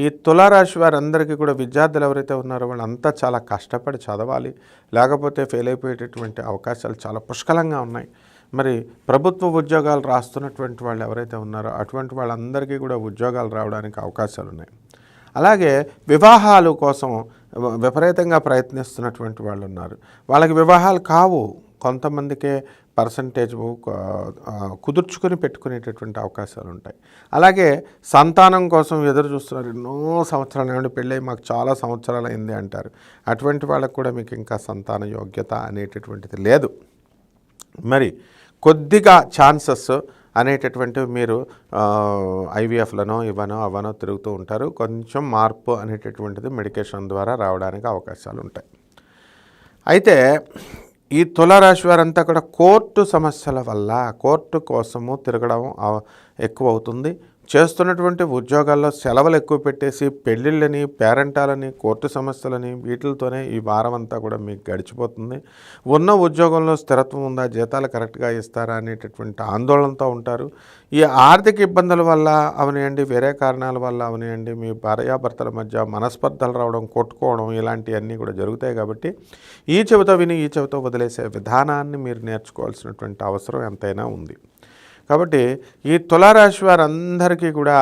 ఈ తులారాశి వారందరికీ కూడా విద్యార్థులు ఎవరైతే ఉన్నారో వాళ్ళంతా చాలా కష్టపడి చదవాలి, లేకపోతే ఫెయిల్ అయిపోయేటటువంటి అవకాశాలు చాలా పుష్కలంగా ఉన్నాయి. మరి ప్రభుత్వ ఉద్యోగాలు రాస్తున్నటువంటి వాళ్ళు ఎవరైతే ఉన్నారో అటువంటి వాళ్ళందరికీ కూడా ఉద్యోగాలు రావడానికి అవకాశాలు ఉన్నాయి. అలాగే వివాహాలు కోసం విపరీతంగా ప్రయత్నిస్తున్నటువంటి వాళ్ళు ఉన్నారు. వాళ్ళకి వివాహాలు కావు, కొంతమందికే పర్సంటేజ్ కుదుర్చుకొని పెట్టుకునేటటువంటి అవకాశాలు ఉంటాయి. అలాగే సంతానం కోసం ఎదురు చూస్తున్నారు. ఎన్నో సంవత్సరాలు ఏమంటే పెళ్ళి మాకు చాలా సంవత్సరాలు అయింది అంటారు. అటువంటి వాళ్ళకు కూడా మీకు ఇంకా సంతాన యోగ్యత అనేటటువంటిది లేదు. మరి కొద్దిగా ఛాన్సెస్ అనేటటువంటివి మీరు ఐవీఎఫ్లను అవనో తిరుగుతూ ఉంటారు. కొంచెం మార్పు అనేటటువంటిది మెడికేషన్ ద్వారా రావడానికి అవకాశాలు ఉంటాయి. అయితే ఈ తులారాశి వారంతా కూడా కోర్టు సమస్యల వల్ల కోర్టు కోసము తిరగడం ఎక్కువ అవుతుంది. చేస్తున్నటువంటి ఉద్యోగాల్లో సెలవులు ఎక్కువ పెట్టేసి పెళ్ళిళ్ళని, పేరెంటాలని, కోర్టు సమస్యలని వీటితోనే ఈ వారం అంతా కూడా మీకు గడిచిపోతుంది. ఉన్న ఉద్యోగంలో స్థిరత్వం ఉందా, జీతాలు కరెక్ట్గా ఇస్తారా అనేటటువంటి ఆందోళనతో ఉంటారు. ఈ ఆర్థిక ఇబ్బందుల వల్ల అవనియండి, వేరే కారణాల వల్ల అవనియండి, మీ భార్యాభర్తల మధ్య మనస్పర్ధలు రావడం, కొట్టుకోవడం ఇలాంటివన్నీ కూడా జరుగుతాయి. కాబట్టి ఈ చెవితో విని ఈ చెవితో వదిలేసే విధానాన్ని మీరు నేర్చుకోవాల్సినటువంటి అవసరం ఎంతైనా ఉంది. కాబట్టి ఈ తులారాశి వారందరికీ కూడా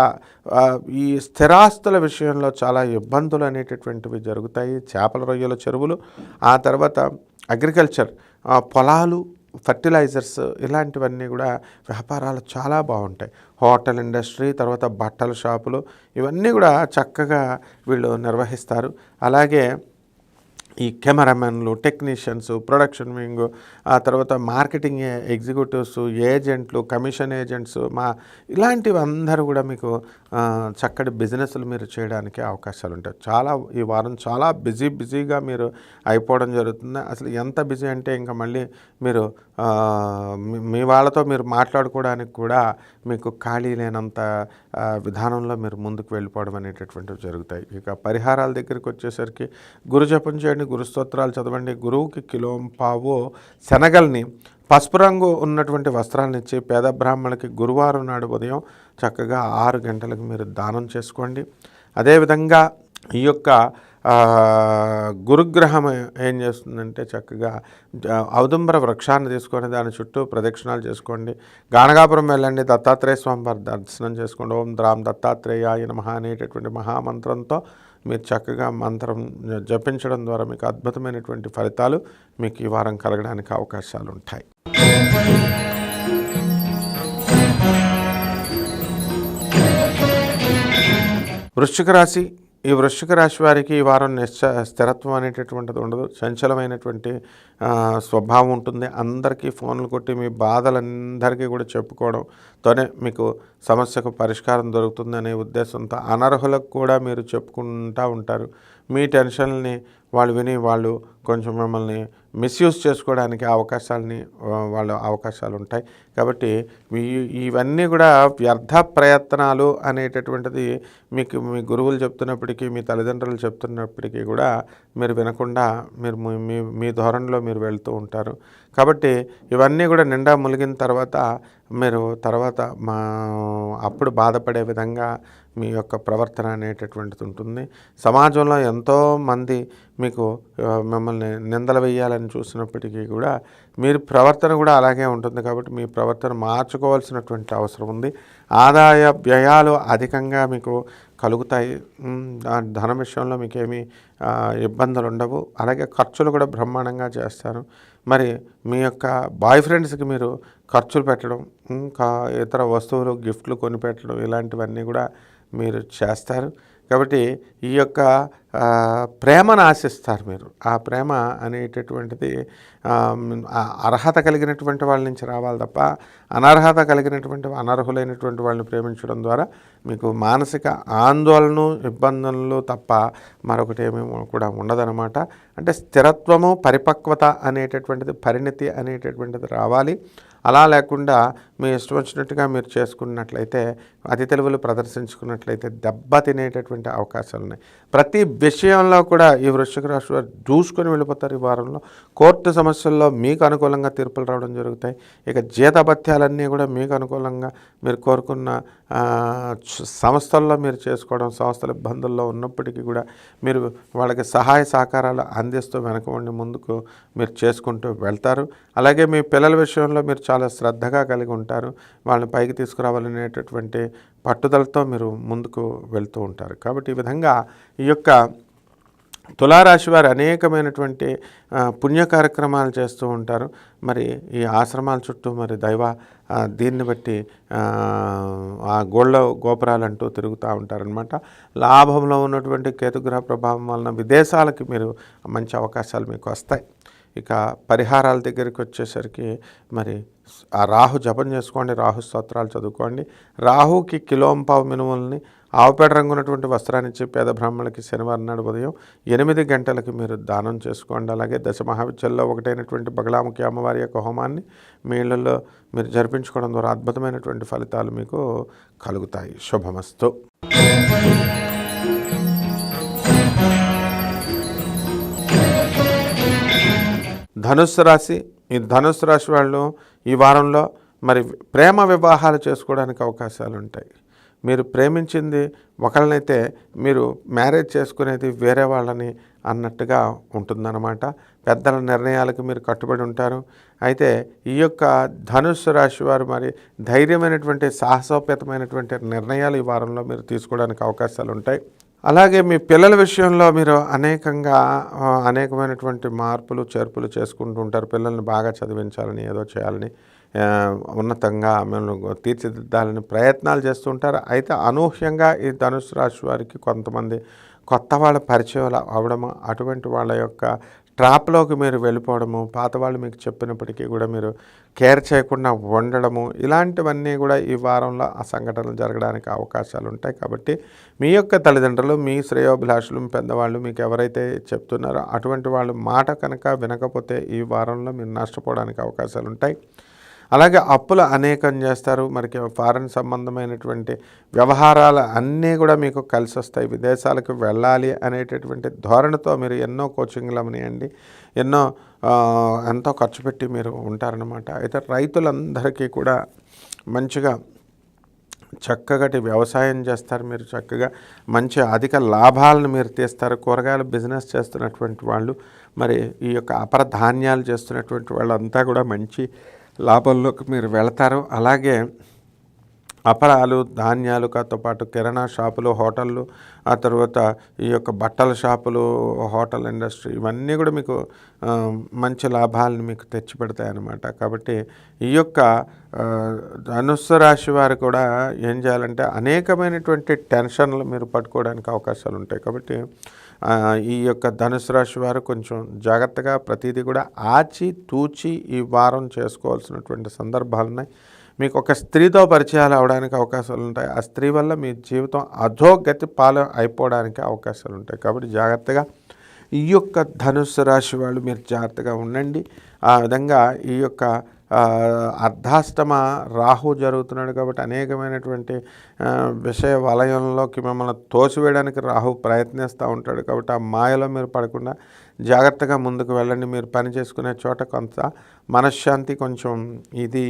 ఈ స్థిరాస్తుల విషయంలో చాలా ఇబ్బందులు అనేటటువంటివి జరుగుతాయి. చేపల రొయ్యల చెరువులు, ఆ తర్వాత అగ్రికల్చర్, పొలాలు, ఫర్టిలైజర్స్ ఇలాంటివన్నీ కూడా వ్యాపారాలు చాలా బాగుంటాయి. హోటల్ ఇండస్ట్రీ, తర్వాత బట్టల షాపులు ఇవన్నీ కూడా చక్కగా వీళ్ళు నిర్వహిస్తారు. అలాగే ఈ కెమెరామెన్లు, టెక్నీషియన్స్, ప్రొడక్షన్ వింగ్, ఆ తర్వాత మార్కెటింగ్ ఎగ్జిక్యూటివ్స్, ఏజెంట్లు, కమిషన్ ఏజెంట్స్, ఇలాంటివి అందరూ కూడా మీకు చక్కటి బిజినెస్లు మీరు చేయడానికి అవకాశాలు ఉంటాయి. ఈ వారం చాలా బిజీగా మీరు అయిపోవడం జరుగుతుంది. అసలు ఎంత బిజీ అంటే ఇంకా మళ్ళీ మీరు మీ వాళ్ళతో మీరు మాట్లాడుకోవడానికి కూడా మీకు ఖాళీ లేనంత విధానంలో మీరు ముందుకు వెళ్ళిపోవడం అనేటటువంటివి జరుగుతాయి. ఇక పరిహారాల దగ్గరికి వచ్చేసరికి గురు జపం చేయండి, చదవండి, గురు స్తోత్రాలు చదవండి. గురువుకి కిలోంపావు శనగల్ని పసుపు రంగు ఉన్నటువంటి వస్త్రాలను ఇచ్చి పేద బ్రాహ్మణులకి గురువారం నాడు ఉదయం చక్కగా 6 గంటలకు మీరు దానం చేసుకోండి. అదేవిధంగా ఈ యొక్క గురుగ్రహం ఏం చేస్తుందంటే చక్కగా ఔదుంబర వృక్షాన్ని తీసుకొని దాని చుట్టూ ప్రదక్షిణాలు చేసుకోండి. గాణగాపురం వెళ్ళండి, దత్తాత్రేయ స్వామి వారి దర్శనం చేసుకోండి. ఓం ద్రాం దత్తాత్రేయాయ నమః అనేటటువంటి మహామంత్రంతో మీరు చక్కగా మంత్రం జపించడం ద్వారా మీకు అద్భుతమైనటువంటి ఫలితాలు మీకు ఈ వారం కలగడానికి అవకాశాలు ఉంటాయి. వృశ్చిక రాశి. ఈ వృశ్చిక రాశి వారికి ఈ వారం స్థిరత్వం అనేటటువంటిది ఉండదు. చంచలమైనటువంటి స్వభావం ఉంటుంది. అందరికీ ఫోన్లు కొట్టి మీ బాధలందరికీ కూడా చెప్పుకోవడంతోనే మీకు సమస్యకు పరిష్కారం దొరుకుతుంది అనే ఉద్దేశంతో అనర్హులకు కూడా మీరు చెప్పుకుంటూ ఉంటారు. మీ టెన్షన్ని వాళ్ళు విని వాళ్ళు కొంచెం మిమ్మల్ని మిస్యూజ్ చేసుకోవడానికి అవకాశాలు ఉంటాయి. కాబట్టి ఇవన్నీ కూడా వ్యర్థ ప్రయత్నాలు అనేటటువంటిది మీకు మీ గురువులు చెప్తున్నప్పటికీ, మీ తల్లిదండ్రులు చెప్తున్నప్పటికీ కూడా మీరు వినకుండా మీరు మీ ధోరణిలో మీరు వెళ్తూ ఉంటారు. కాబట్టి ఇవన్నీ కూడా నిండా ములిగిన తర్వాత మీరు అప్పుడు బాధపడే విధంగా మీ యొక్క ప్రవర్తన అనేటటువంటిది ఉంటుంది. సమాజంలో ఎంతోమంది మీకు మిమ్మల్ని నిందలు వేయాలని చూసినప్పటికీ కూడా మీరు ప్రవర్తన కూడా అలాగే ఉంటుంది. కాబట్టి మీ ప్రవర్తన మార్చుకోవాల్సినటువంటి అవసరం ఉంది. ఆదాయ వ్యయాలు అధికంగా మీకు కలుగుతాయి. ధన విషయంలో మీకేమీ ఇబ్బందులు ఉండవు. అలాగే ఖర్చులు కూడా బ్రహ్మాండంగా చేస్తారు. మరి మీ యొక్క బాయ్ ఫ్రెండ్స్కి మీరు ఖర్చులు పెట్టడం, ఇతర వస్తువులు గిఫ్ట్లు కొనిపెట్టడం ఇలాంటివన్నీ కూడా మీరు చేస్తారు. కాబట్టి ఈ యొక్క ప్రేమను ఆశిస్తారు మీరు. ఆ ప్రేమ అనేటటువంటిది అర్హత కలిగినటువంటి వాళ్ళ నుంచి రావాలి తప్ప అనర్హత కలిగినటువంటి అనర్హులైనటువంటి వాళ్ళని ప్రేమించడం ద్వారా మీకు మానసిక ఆందోళన ఇబ్బందులు తప్ప మరొకటి ఏమీ కూడా ఉండదన్నమాట. అంటే స్థిరత్వము, పరిపక్వత అనేటటువంటిది, పరిణతి అనేటటువంటిది రావాలి. అలా లేకుండా మీ ఇష్టం వచ్చినట్టుగా మీరు చేసుకున్నట్లయితే, అతి తెలివిలు ప్రదర్శించుకున్నట్లయితే దెబ్బ తినేటటువంటి అవకాశాలు ఉన్నాయి. ప్రతి విషయంలో కూడా ఈ వృశ్చిక రాశి వారు దూసుకొని వెళ్ళిపోతారు. ఈ వారంలో కోర్టు సమస్యల్లో మీకు అనుకూలంగా తీర్పులు రావడం జరుగుతాయి. ఇక జీతభత్యాలన్నీ కూడా మీకు అనుకూలంగా మీరు కోరుకున్న సంస్థల్లో మీరు చేసుకోవడం, సంస్థల ఇబ్బందుల్లో ఉన్నప్పటికీ కూడా మీరు వాళ్ళకి సహాయ సహకారాలు అందిస్తూ వెనక ఉండి ముందుకు మీరు చేసుకుంటూ వెళ్తారు. అలాగే మీ పిల్లల విషయంలో మీరు చాలా శ్రద్ధగా కలిగి ఉంటారు. వాళ్ళని పైకి తీసుకురావాలనేటటువంటి పట్టుదలతో మీరు ముందుకు వెళ్తూ ఉంటారు. కాబట్టి ఈ విధంగా ఈ యొక్క తులారాశి వారు అనేకమైనటువంటి పుణ్య కార్యక్రమాలు చేస్తూ ఉంటారు. మరి ఈ ఆశ్రమాల చుట్టూ మరి దీన్ని బట్టి ఆ గోపురాలు అంటూ తిరుగుతూ ఉంటారనమాట. లాభంలో ఉన్నటువంటి కేతుగ్రహ ప్రభావం వలన విదేశాలకి మీరు మంచి అవకాశాలు మీకు వస్తాయి. ఇక పరిహారాల దగ్గరికి వచ్చేసరికి మరి ఆ రాహు జపం చేసుకోండి, రాహు స్తోత్రాలు చదువుకోండి. రాహుకి కిలోంపావు మినుములని ఆవుపేడ రంగు ఉన్నటువంటి వస్త్రాన్ని ఇచ్చి పేద బ్రాహ్మణులకి శనివారం నాడు ఉదయం 8 గంటలకి మీరు దానం చేసుకోండి. అలాగే దశ మహావిద్యల్లో ఒకటైనటువంటి బగలాముఖి అమ్మవారి యొక్క హోమాన్ని మీ ఇళ్లలో మీరు జరిపించుకోవడం ద్వారా అద్భుతమైనటువంటి ఫలితాలు మీకు కలుగుతాయి. శుభమస్తు. ధనుస్సు రాశి. ఈ ధనుస్సు రాశి వాళ్ళు ఈ వారంలో మరి ప్రేమ వివాహాలు చేసుకోవడానికి అవకాశాలు ఉంటాయి. మీరు ప్రేమించింది ఒకళ్ళనైతే మీరు మ్యారేజ్ చేసుకునేది వేరే వాళ్ళని అన్నట్టుగా ఉంటుందన్నమాట. పెద్దల నిర్ణయాలకు మీరు కట్టుబడి ఉంటారు. అయితే ఈ యొక్క ధనుస్సు రాశి వారు మరి ధైర్యమైనటువంటి సాహసోపేతమైనటువంటి నిర్ణయాలు ఈ వారంలో మీరు తీసుకోవడానికి అవకాశాలు ఉంటాయి. అలాగే మీ పిల్లల విషయంలో మీరు అనేకమైనటువంటి మార్పులు చేర్పులు చేసుకుంటూ ఉంటారు. పిల్లల్ని బాగా చదివించాలని, ఏదో చేయాలని, ఉన్నతంగా మేము తీర్చిదిద్దాలని ప్రయత్నాలు చేస్తూ ఉంటారు. అయితే అనూహ్యంగా ఈ ధనుసు రాశి వారికి కొంతమంది కొత్త వాళ్ళ పరిచయాలు అవ్వడము, అటువంటి వాళ్ళ యొక్క ట్రాప్లోకి మీరు వెళ్ళిపోవడము, పాత వాళ్ళు మీకు చెప్పినప్పటికీ కూడా మీరు కేర్ చేయకుండా ఉండడము, ఇలాంటివన్నీ కూడా ఈ వారంలో ఆ సంఘటనలు జరగడానికి అవకాశాలు ఉంటాయి. కాబట్టి మీ యొక్క తల్లిదండ్రులు, మీ శ్రేయోభిలాషులు, పెద్దవాళ్ళు మీకు ఎవరైతే చెప్తున్నారో అటువంటి వాళ్ళు మాట కనుక వినకపోతే ఈ వారంలో మీరు నష్టపోవడానికి అవకాశాలు ఉంటాయి. అలాగే అప్పులు అనేకం చేస్తారు. మరి ఫారెన్ సంబంధమైనటువంటి వ్యవహారాలు అన్నీ కూడా మీకు కలిసి వస్తాయి. విదేశాలకు వెళ్ళాలి అనేటటువంటి ధోరణితో మీరు ఎన్నో కోచింగ్లు అవనియండి, ఎంతో ఖర్చు పెట్టి మీరు ఉంటారనమాట. అయితే రైతులందరికీ కూడా మంచిగా చక్కటి వ్యవసాయం చేస్తారు. మీరు చక్కగా మంచి అధిక లాభాలను మీరు తీస్తారు. కూరగాయల బిజినెస్ చేస్తున్నటువంటి వాళ్ళు, మరి ఈ యొక్క అపర ధాన్యాలు చేస్తున్నటువంటి వాళ్ళంతా కూడా మంచి లాభంలోకి మీరు వెళతారు. అలాగే అపరాలు ధాన్యాలతో పాటు కిరాణా షాపులు, హోటళ్ళు, ఆ తర్వాత ఈ యొక్క బట్టల షాపులు, హోటల్ ఇండస్ట్రీ, ఇవన్నీ కూడా మీకు మంచి లాభాలను మీకు తెచ్చిపెడతాయి అన్నమాట. కాబట్టి ఈ యొక్క ధనుస్సు రాశి వారు కూడా ఏం చేయాలంటే అనేకమైనటువంటి టెన్షన్లు మీరు పట్టుకోవడానికి అవకాశాలు ఉంటాయి. కాబట్టి ఈ యొక్క ధనుస్సు రాశి వారు కొంచెం జాగ్రత్తగా ప్రతిదీ కూడా ఆచి తూచి ఈ వారం చేసుకోవాల్సినటువంటి సందర్భాలు ఉన్నాయి. మీకు ఒక స్త్రీతో పరిచయాలు అవడానికి అవకాశాలు ఉంటాయి. ఆ స్త్రీ వల్ల మీ జీవితం అధోగతి పాలు అయిపోవడానికి అవకాశాలు ఉంటాయి. కాబట్టి జాగ్రత్తగా ఈ యొక్క ధనుస్సు రాశి వాళ్ళు మీరు జాగ్రత్తగా ఉండండి. ఆ విధంగా ఈ యొక్క అర్ధాష్టమ రాహు జరుగుతున్నాడు కాబట్టి అనేకమైనటువంటి విషయ వలయంలోకి మిమ్మల్ని తోసివేయడానికి రాహు ప్రయత్నిస్తూ ఉంటాడు. కాబట్టి ఆ మాయలో మీరు పడకుండా జాగ్రత్తగా ముందుకు వెళ్ళండి. మీరు పని చేసుకునే చోట కొంత మనశ్శాంతి, కొంచెం ఇది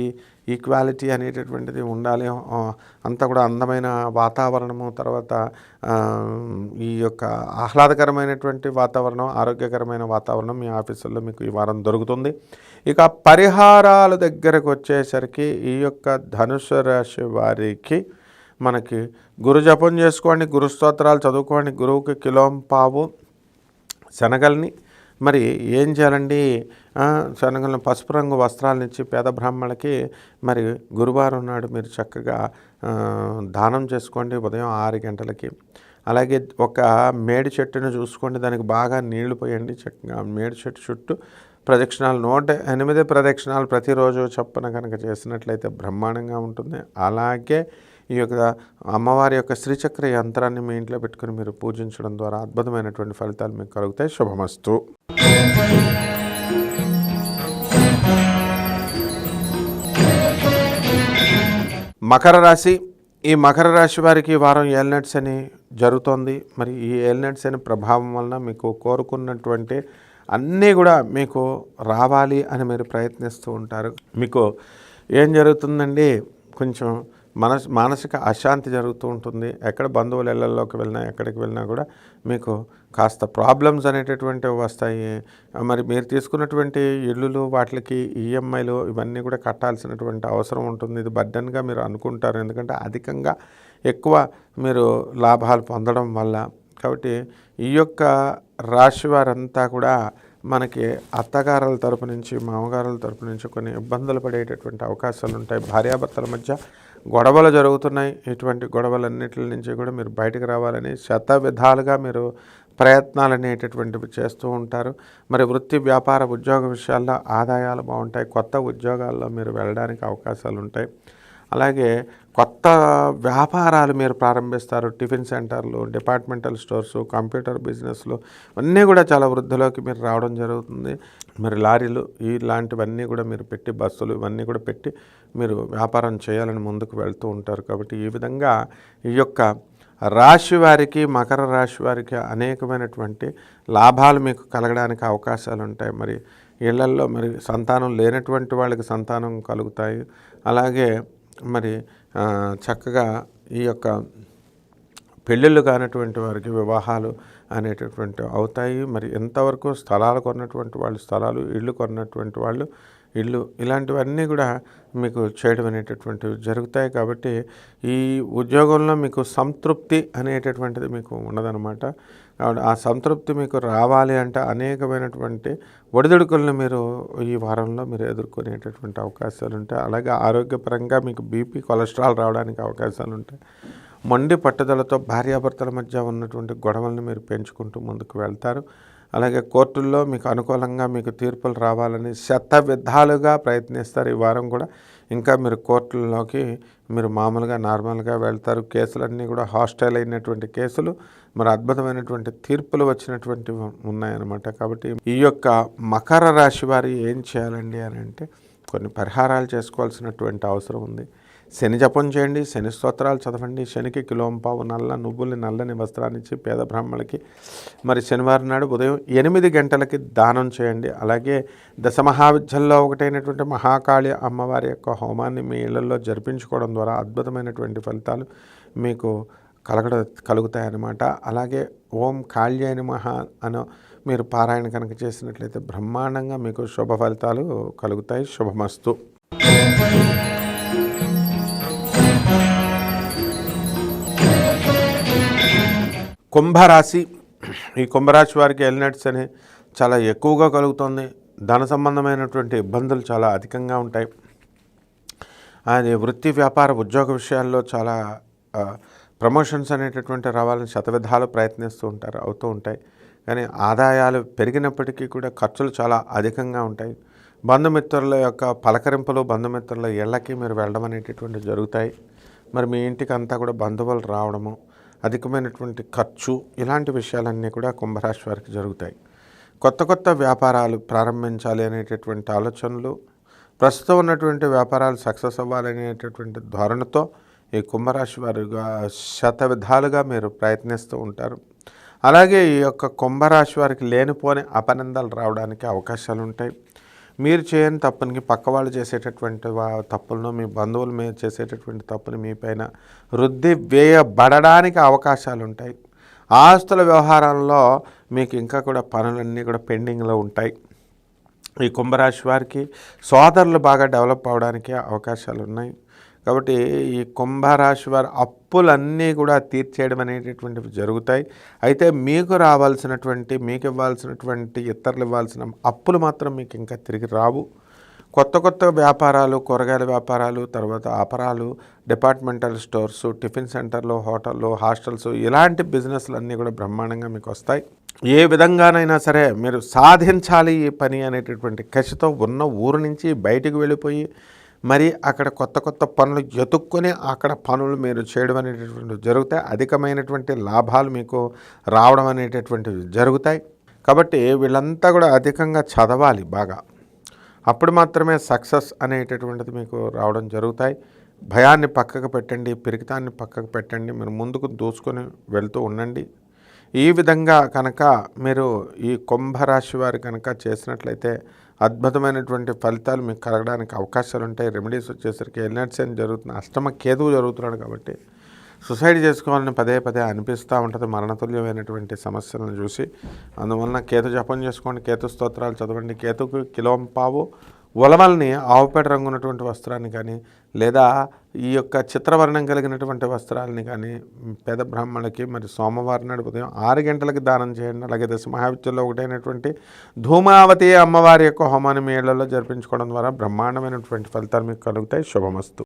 ఈక్వాలిటీ అనేటటువంటిది ఉండాలి. అంతా కూడా అందమైన వాతావరణము, తర్వాత ఈ యొక్క ఆహ్లాదకరమైనటువంటి వాతావరణం, ఆరోగ్యకరమైన వాతావరణం మీ ఆఫీసుల్లో మీకు ఈ వారం దొరుకుతుంది. ఇక పరిహారాల దగ్గరకు వచ్చేసరికి ఈ యొక్క ధనుసు రాశి వారికి మనకి గురు జపం చేసుకోండి, గురు స్తోత్రాలు చదువుకోండి. గురువుకి కిలోంపావు శనగల్ని మరి ఏం చేయాలండి, శనగలను పసుపు రంగు వస్త్రాలను ఇచ్చి పేద బ్రాహ్మణులకి మరి గురువారం నాడు మీరు చక్కగా దానం చేసుకోండి ఉదయం 6 గంటలకి. అలాగే ఒక మేడి చెట్టును చూసుకోండి, దానికి బాగా నీళ్లు పోయండి. చక్కగా మేడి చెట్టు చుట్టూ ప్రదక్షిణాలు 108 ప్రదక్షిణాలు ప్రతిరోజు చొప్పున కనుక చేసినట్లయితే బ్రహ్మాండంగా ఉంటుంది. అలాగే ఈ యొక్క అమ్మవారి యొక్క శ్రీచక్ర యంత్రాన్ని మీ ఇంట్లో పెట్టుకుని మీరు పూజించడం ద్వారా అద్భుతమైనటువంటి ఫలితాలు మీకు కలుగుతాయి. శుభమస్తు. మకర రాశి. ఈ మకర రాశి వారికి వారం ఏలినాటి శని జరుగుతోంది. మరి ఈ ఏలినాటి శని ప్రభావం వలన మీకు కోరుకున్నటువంటి అన్నీ కూడా మీకు రావాలి అని మీరు ప్రయత్నిస్తూ ఉంటారు. మీకు ఏం జరుగుతుందండి, కొంచెం మానసిక అశాంతి జరుగుతూ ఉంటుంది. ఎక్కడ బంధువుల ఇళ్లలోకి వెళ్ళినా, ఎక్కడికి వెళ్ళినా కూడా మీకు కాస్త ప్రాబ్లమ్స్ అనేటటువంటివి వస్తాయి. మరి మీరు తీసుకున్నటువంటి ఇళ్ళు, వాటికి ఈఎంఐలు ఇవన్నీ కూడా కట్టాల్సినటువంటి అవసరం ఉంటుంది. ఇది బర్డెన్గా మీరు అనుకుంటారు, ఎందుకంటే అధికంగా ఎక్కువ మీరు లాభాలు పొందడం వల్ల. కాబట్టి ఈ యొక్క రాశి వారంతా కూడా మనకి అత్తగారుల తరపు నుంచి, మామగారుల తరపు నుంచి కొన్ని ఇబ్బందులు పడేటటువంటి అవకాశాలు ఉంటాయి. భార్యాభర్తల మధ్య గొడవలు జరుగుతున్నాయి. ఇటువంటి గొడవలన్నిటి నుంచి కూడా మీరు బయటకు రావాలని విధాలుగా మీరు ప్రయత్నాలు అనేటటువంటివి చేస్తూ ఉంటారు. మరి వృత్తి, వ్యాపార, ఉద్యోగ విషయాల్లో ఆదాయాలు బాగుంటాయి. కొత్త ఉద్యోగాల్లో మీరు వెళ్ళడానికి అవకాశాలు ఉంటాయి. అలాగే కొత్త వ్యాపారాలు మీరు ప్రారంభిస్తారు. టిఫిన్ సెంటర్లు, డిపార్ట్మెంటల్ స్టోర్సు, కంప్యూటర్ బిజినెస్లు అన్నీ కూడా చాలా వృద్ధిలోకి మీరు రావడం జరుగుతుంది. మరి లారీలు ఇలాంటివన్నీ కూడా మీరు పెట్టి, బస్సులు ఇవన్నీ కూడా పెట్టి మీరు వ్యాపారం చేయాలని ముందుకు వెళ్తూ ఉంటారు. కాబట్టి ఈ విధంగా ఈ యొక్క రాశి వారికి, మకర రాశి వారికి అనేకమైనటువంటి లాభాలు మీకు కలగడానికి అవకాశాలు ఉంటాయి. మరి ఇళ్లల్లో మరి సంతానం లేనటువంటి వాళ్ళకి సంతానం కలుగుతాయి. అలాగే మరి చక్కగా ఈ యొక్క పెళ్ళిళ్ళు కానటువంటి వారికి వివాహాలు అనేటటువంటి అవుతాయి. మరి ఎంతవరకు స్థలాలు కొన్నటువంటి వాళ్ళు స్థలాలు, ఇళ్ళు కొన్నటువంటి వాళ్ళు ఇళ్ళు, ఇలాంటివన్నీ కూడా మీకు చేయడం అనేటటువంటివి జరుగుతాయి. కాబట్టి ఈ ఉద్యోగంలో మీకు సంతృప్తి అనేటటువంటిది మీకు ఉండదన్నమాట. ఆ సంతృప్తి మీకు రావాలి అంటే అనేకమైనటువంటి ఒడిదుడుకులను మీరు ఈ వారంలో మీరు ఎదుర్కొనేటటువంటి అవకాశాలు ఉంటాయి. అలాగే ఆరోగ్యపరంగా మీకు బీపీ, కొలెస్ట్రాల్ రావడానికి అవకాశాలు ఉంటాయి. మొండి పట్టుదలతో భార్యాభర్తల మధ్య ఉన్నటువంటి గొడవలను మీరు పెంచుకుంటూ ముందుకు వెళ్తారు. అలాగే కోర్టుల్లో మీకు అనుకూలంగా మీకు తీర్పులు రావాలని విధాలుగా ప్రయత్నిస్తారు. ఈ వారం కూడా ఇంకా మీరు కోర్టుల్లోకి మీరు మామూలుగా నార్మల్గా వెళ్తారు. కేసులన్నీ కూడా హాస్టైల్ అయినటువంటి కేసులు, మరి అద్భుతమైనటువంటి తీర్పులు వచ్చినటువంటివి ఉన్నాయన్నమాట. కాబట్టి ఈ యొక్క మకర రాశి వారు ఏం చేయాలండి అని అంటే, కొన్ని పరిహారాలు చేసుకోవాల్సినటువంటి అవసరం ఉంది. శని జపం చేయండి, శని స్తోత్రాలు చదవండి, శనికి కిలోంపావు నల్ల నువ్వుల్ని నల్లని వస్త్రాన్ని ఇచ్చి పేద బ్రాహ్మణులకి మరి శనివారం నాడు ఉదయం 8 గంటలకి దానం చేయండి. అలాగే దశమహావిద్యల్లో ఒకటైనటువంటి మహాకాళి అమ్మవారి యొక్క హోమాన్ని మీ ఇళ్లలో జరిపించుకోవడం ద్వారా అద్భుతమైనటువంటి ఫలితాలు మీకు కలుగుతాయన్నమాట. అలాగే ఓం కాళ్యాయ నమః అనో మీరు పారాయణ కనుక చేసినట్లయితే బ్రహ్మాండంగా మీకు శుభ ఫలితాలు కలుగుతాయి. శుభమస్తు. కుంభరాశి. ఈ కుంభరాశి వారికి ఎలినట్స్ అని చాలా ఎక్కువగా కలుగుతుంది. ధన సంబంధమైనటువంటి ఇబ్బందులు చాలా అధికంగా ఉంటాయి. అది వృత్తి వ్యాపార ఉద్యోగ విషయాల్లో చాలా ప్రమోషన్స్ అనేటటువంటి రావాలని శతవిధాలు ప్రయత్నిస్తూ ఉంటారు, అవుతూ ఉంటాయి. కానీ ఆదాయాలు పెరిగినప్పటికీ కూడా ఖర్చులు చాలా అధికంగా ఉంటాయి. బంధుమిత్రుల యొక్క పలకరింపులు, బంధుమిత్రుల ఇళ్ళకి మీరు వెళ్ళడం అనేటటువంటి జరుగుతాయి. మరి మీ ఇంటికి అంతా కూడా బంధువులు రావడము, అధికమైనటువంటి ఖర్చు, ఇలాంటి విషయాలన్నీ కూడా కుంభరాశి వారికి జరుగుతాయి. కొత్త వ్యాపారాలు ప్రారంభించాలి అనేటటువంటి ఆలోచనలు, ప్రస్తుతం ఉన్నటువంటి వ్యాపారాలు సక్సెస్ అవ్వాలనేటటువంటి ధోరణితో ఈ కుంభరాశి వారుగా శతవిధాలుగా మీరు ప్రయత్నిస్తూ ఉంటారు. అలాగే ఈ యొక్క కుంభరాశి వారికి లేనిపోని అపనిందలు రావడానికి అవకాశాలు ఉంటాయి. మీరు చేయని తప్పునికి పక్క వాళ్ళు చేసేటటువంటి తప్పులను, మీ బంధువులు మీద చేసేటటువంటి తప్పుని మీపైన వృద్ధి వేయబడడానికి అవకాశాలు ఉంటాయి. ఆస్తుల వ్యవహారంలో మీకు ఇంకా కూడా పనులన్నీ కూడా పెండింగ్లో ఉంటాయి. ఈ కుంభరాశి వారికి సోదరులు బాగా డెవలప్ అవడానికి అవకాశాలు ఉన్నాయి. కాబట్టి ఈ కుంభరాశి వారి అప్పులన్నీ కూడా తీర్చేయడం అనేటటువంటివి జరుగుతాయి. అయితే మీకు రావాల్సినటువంటి, మీకు ఇవ్వాల్సినటువంటి, ఇతరులు ఇవ్వాల్సిన అప్పులు మాత్రం మీకు ఇంకా తిరిగి రావు. కొత్త వ్యాపారాలు, కూరగాయల వ్యాపారాలు, తర్వాత అపరాలు, డిపార్ట్మెంటల్ స్టోర్సు, టిఫిన్ సెంటర్లు, హోటళ్ళు, హాస్టల్స్, ఇలాంటి బిజినెస్లు అన్నీ కూడా బ్రహ్మాండంగా మీకు వస్తాయి. ఏ విధంగానైనా సరే మీరు సాధించాలి ఈ పని అనేటటువంటి కసితో ఉన్న ఊరు నుంచి బయటికి వెళ్ళిపోయి మరి అక్కడ కొత్త పనులు ఎతుక్కొని అక్కడ పనులు మీరు చేయడం అనేటటువంటివి జరుగుతాయి. అధికమైనటువంటి లాభాలు మీకు రావడం అనేటటువంటివి జరుగుతాయి. కాబట్టి వీళ్ళంతా కూడా అధికంగా చదవాలి బాగా, అప్పుడు మాత్రమే సక్సెస్ అనేటటువంటిది మీకు రావడం జరుగుతాయి. భయాన్ని పక్కకు పెట్టండి, పిరికితాన్ని పక్కకు పెట్టండి, మీరు ముందుకు దూసుకొని వెళ్తూ ఉండండి. ఈ విధంగా కనుక మీరు ఈ కుంభరాశి వారు కనుక చేసినట్లయితే అద్భుతమైనటువంటి ఫలితాలు మీకు కలగడానికి అవకాశాలు ఉంటాయి. రెమెడీస్ వచ్చేసరికి ఎలినట్స్ అని జరుగుతుంది, అష్టమ కేతువు జరుగుతున్నాడు కాబట్టి సూసైడ్ చేసుకోవాలని పదే అనిపిస్తూ ఉంటుంది మరణతుల్యమైనటువంటి సమస్యలను చూసి. అందువలన కేతు జపం చేసుకోండి, కేతు స్తోత్రాలు చదవండి. కేతుకు కిలోంపావు ఉలవల్ని ఆవుపేట రంగు ఉన్నటువంటి వస్త్రాన్ని కానీ, లేదా ఈ యొక్క చిత్రవర్ణం కలిగినటువంటి వస్త్రాలని కానీ పేద బ్రాహ్మణులకి మరి సోమవారం నాడు ఉదయం 6 గంటలకి దానం చేయండి. అలాగే దశమహావిద్యల్లో ఒకటైనటువంటి ధూమావతి అమ్మవారి యొక్క హోమాన్ని మీ ఇళ్లలో జరిపించుకోవడం ద్వారా బ్రహ్మాండమైనటువంటి ఫలితాలు మీకు కలుగుతాయి. శుభమస్తు.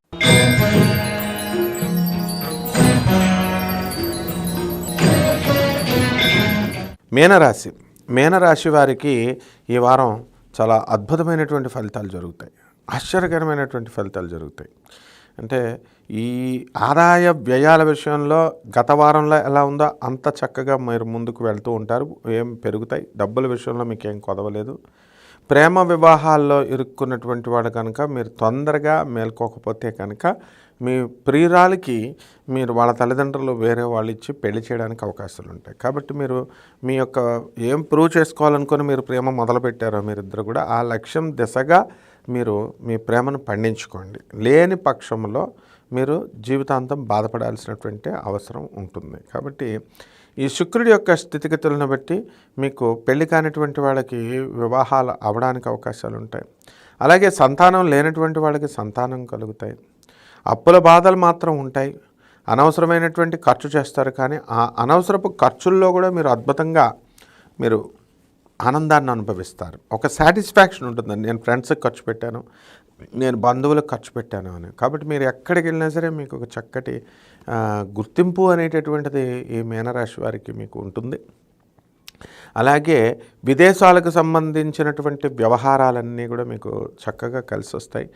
మీనరాశి వారికి ఈ వారం చాలా అద్భుతమైనటువంటి ఫలితాలు జరుగుతాయి, ఆశ్చర్యకరమైనటువంటి ఫలితాలు జరుగుతాయి. అంటే ఈ ఆదాయ వ్యయాల విషయంలో గత వారంలో ఎలా ఉందో అంత చక్కగా మీరు ముందుకు వెళ్తూ ఉంటారు, ఏం పెరుగుతాయి. డబ్బుల విషయంలో మీకు ఏం కొదవలేదు. ప్రేమ వివాహాల్లో ఇరుక్కున్నటువంటి వాడు కనుక మీరు తొందరగా మేల్కోకపోతే కనుక మీ ప్రియురాలికి మీరు వాళ్ళ తల్లిదండ్రులు వేరే వాళ్ళు ఇచ్చి పెళ్లి చేయడానికి అవకాశాలు ఉంటాయి. కాబట్టి మీరు మీ యొక్క ఏం ప్రూవ్ చేసుకోవాలనుకుని మీరు ప్రేమ మొదలుపెట్టారో మీరిద్దరు కూడా ఆ లక్ష్యం దిశగా మీరు మీ ప్రేమను పండించుకోండి. లేని పక్షంలో మీరు జీవితాంతం బాధపడాల్సినటువంటి అవసరం ఉంటుంది. కాబట్టి ఈ శుక్రుడి యొక్క స్థితిగతులను బట్టి మీకు పెళ్లి కానిటువంటి వాళ్ళకి వివాహాలు అవడానికి అవకాశాలు ఉంటాయి. అలాగే సంతానం లేనటువంటి వాళ్ళకి సంతానం కలుగుతాయి. అప్పుల బాధలు మాత్రం ఉంటాయి. అనవసరమైనటువంటి ఖర్చు చేస్తారు, కానీ ఆ అనవసరపు ఖర్చుల్లో కూడా మీరు అద్భుతంగా మీరు ఆనందాన్ని అనుభవిస్తారు. ఒక సాటిస్ఫాక్షన్ ఉంటుందండి, నేను ఫ్రెండ్స్కి ఖర్చు పెట్టాను, నేను బంధువులకు ఖర్చు పెట్టాను అని. కాబట్టి మీరు ఎక్కడికి వెళ్ళినా సరే మీకు ఒక చక్కటి గుర్తింపు అనేటటువంటిది ఈ మీనరాశి వారికి మీకు ఉంటుంది. అలాగే విదేశాలకు సంబంధించినటువంటి వ్యవహారాలన్నీ కూడా మీకు చక్కగా కలిసి వస్తాయి.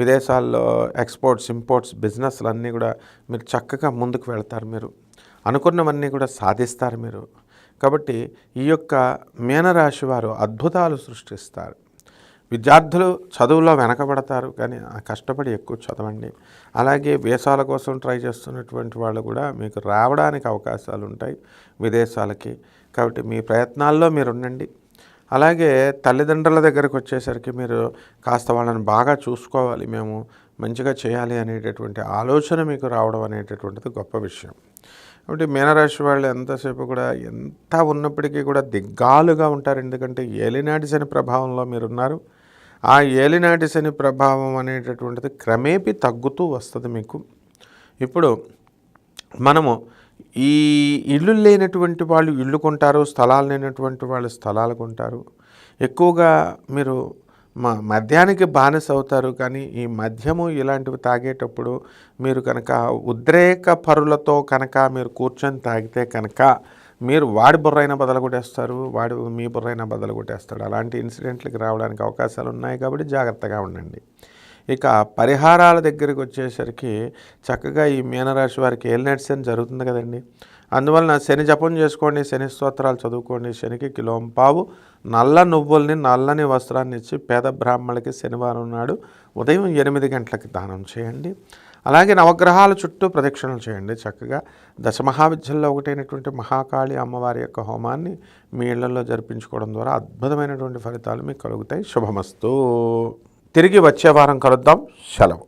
విదేశాల్లో ఎక్స్పోర్ట్స్, ఇంపోర్ట్స్, బిజినెస్లన్నీ కూడా మీరు చక్కగా ముందుకు వెళ్తారు. మీరు అనుకున్నవన్నీ కూడా సాధిస్తారు మీరు. కాబట్టి ఈ యొక్క మీనరాశి వారు అద్భుతాలు సృష్టిస్తారు. విద్యార్థులు చదువులో వెనకబడతారు, కానీ కష్టపడి ఎక్కువ చదవండి. అలాగే వీసాల కోసం ట్రై చేస్తున్నటువంటి వాళ్ళు కూడా మీకు రావడానికి అవకాశాలు ఉంటాయి విదేశాలకి. కాబట్టి మీ ప్రయత్నాల్లో మీరు ఉండండి. అలాగే తల్లిదండ్రుల దగ్గరకు వచ్చేసరికి మీరు కాస్త వాళ్ళని బాగా చూసుకోవాలి, మేము మంచిగా చేయాలి అనేటటువంటి ఆలోచన మీకు రావడం అనేటటువంటిది గొప్ప విషయం. కాబట్టి మీనరాశి వాళ్ళు ఎంతసేపు కూడా ఎంత ఉన్నప్పటికీ కూడా దిగ్గాలుగా ఉంటారు. ఎందుకంటే ఏలినాటి శని ప్రభావంలో మీరున్నారు. ఆ ఏలినాటి శని ప్రభావం అనేటటువంటిది క్రమేపీ తగ్గుతూ వస్తుంది మీకు. ఇప్పుడు మనము ఈ ఇల్లు లేనటువంటి వాళ్ళు ఇల్లు కొంటారు, స్థలాలు లేనటువంటి వాళ్ళు స్థలాలు కొంటారు. ఎక్కువగా మీరు మద్యానికి బానిస అవుతారు. కానీ ఈ మద్యము ఇలాంటివి తాగేటప్పుడు మీరు కనుక ఉద్రేక పరులతో కనుక మీరు కూర్చొని తాగితే కనుక మీరు వాడి బుర్రైనా బదలగొట్టేస్తారు, వాడు మీ బుర్రైనా బదలగొట్టేస్తాడు. అలాంటి ఇన్సిడెంట్లకి రావడానికి అవకాశాలు ఉన్నాయి. కాబట్టి జాగ్రత్తగా ఉండండి. ఇక పరిహారాల దగ్గరికి వచ్చేసరికి చక్కగా ఈ మీనరాశి వారికి ఏలినాటి శని జరుగుతుంది కదండి. అందువలన శని జపం చేసుకోండి, శని స్తోత్రాలు చదువుకోండి. శనికి కిలోంపావు నల్ల నువ్వుల్ని నల్లని వస్త్రాన్ని ఇచ్చి పేద బ్రాహ్మణులకి శనివారం నాడు ఉదయం 8 గంటలకి దానం చేయండి. అలాగే నవగ్రహాల చుట్టూ ప్రదక్షిణలు చేయండి. చక్కగా దశమహావిద్యల్లో ఒకటైనటువంటి మహాకాళి అమ్మవారి యొక్క హోమాన్ని మీ ఇళ్లలో జరిపించుకోవడం ద్వారా అద్భుతమైనటువంటి ఫలితాలు మీకు కలుగుతాయి. శుభమస్తు. తిరిగి వచ్చే వారం కలుద్దాం. సెలవు.